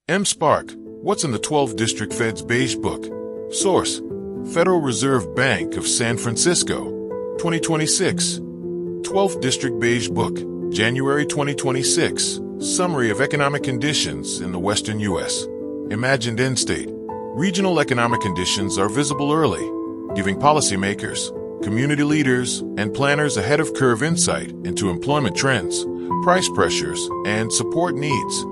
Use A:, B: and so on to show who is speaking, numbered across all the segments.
A: IMSPARK, what's in the 12th District Fed's Beige Book? Source: Federal Reserve Bank of San Francisco, 2026. 12th District Beige Book, January 2026. Summary of economic conditions in the Western U.S. Imagined Endstate. Regional economic conditions are visible early, giving policymakers, community leaders, and planners ahead-of-curve insight into employment trends, price pressures, and support needs,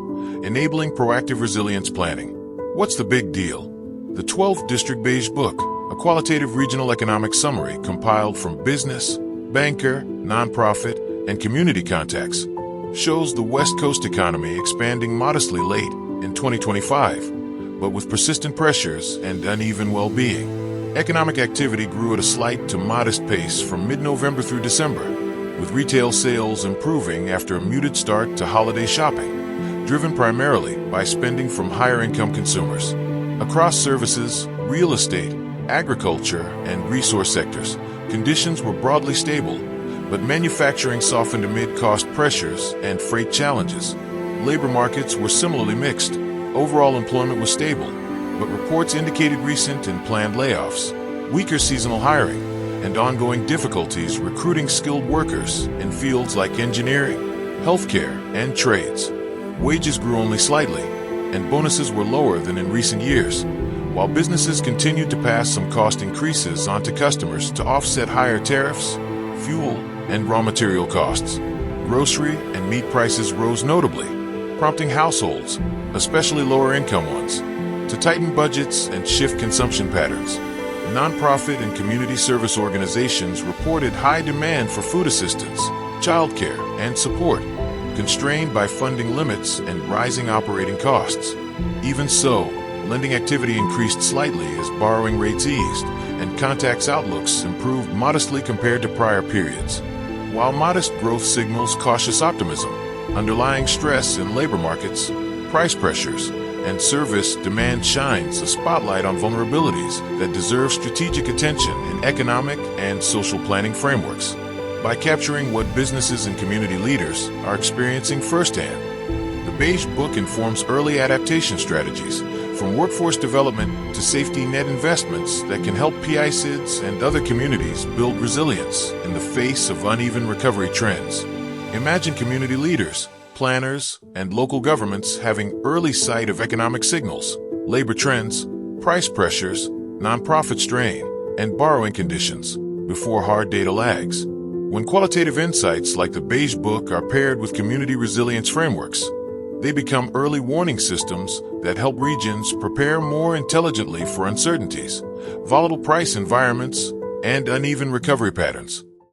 A: enabling proactive resilience planning. What's the big deal? The 12th District Beige Book, a qualitative regional economic summary compiled from business, banker, nonprofit, and community contacts, shows the West Coast economy expanding modestly late in 2025, but with persistent pressures and uneven well-being. Economic activity grew at a slight to modest pace from mid-November through December, with retail sales improving after a muted start to holiday shopping, driven primarily by spending from higher-income consumers. Across services, real estate, agriculture, and resource sectors, conditions were broadly stable, but manufacturing softened amid cost pressures and freight challenges. Labor markets were similarly mixed. Overall employment was stable, but reports indicated recent and planned layoffs, weaker seasonal hiring, and ongoing difficulties recruiting skilled workers in fields like engineering, healthcare, and trades. Wages grew only slightly, and bonuses were lower than in recent years, while businesses continued to pass some cost increases onto customers to offset higher tariffs, fuel, and raw material costs. Grocery and meat prices rose notably, prompting households, especially lower-income ones, to tighten budgets and shift consumption patterns. Nonprofit and community service organizations reported high demand for food assistance, childcare, and support, constrained by funding limits and rising operating costs. Even so, lending activity increased slightly as borrowing rates eased, and contacts outlooks improved modestly compared to prior periods. While modest growth signals cautious optimism, underlying stress in labor markets, price pressures, and service demand shines a spotlight on vulnerabilities that deserve strategic attention in economic and social planning frameworks. By capturing what businesses and community leaders are experiencing firsthand, the Beige Book informs early adaptation strategies, from workforce development to safety net investments that can help PICIDs and other communities build resilience in the face of uneven recovery trends. Imagine community leaders, planners, and local governments having early sight of economic signals, labor trends, price pressures, nonprofit strain, and borrowing conditions before hard data lags. When qualitative insights like the Beige Book are paired with community resilience frameworks, they become early warning systems that help regions prepare more intelligently for uncertainties, volatile price environments, and uneven recovery patterns.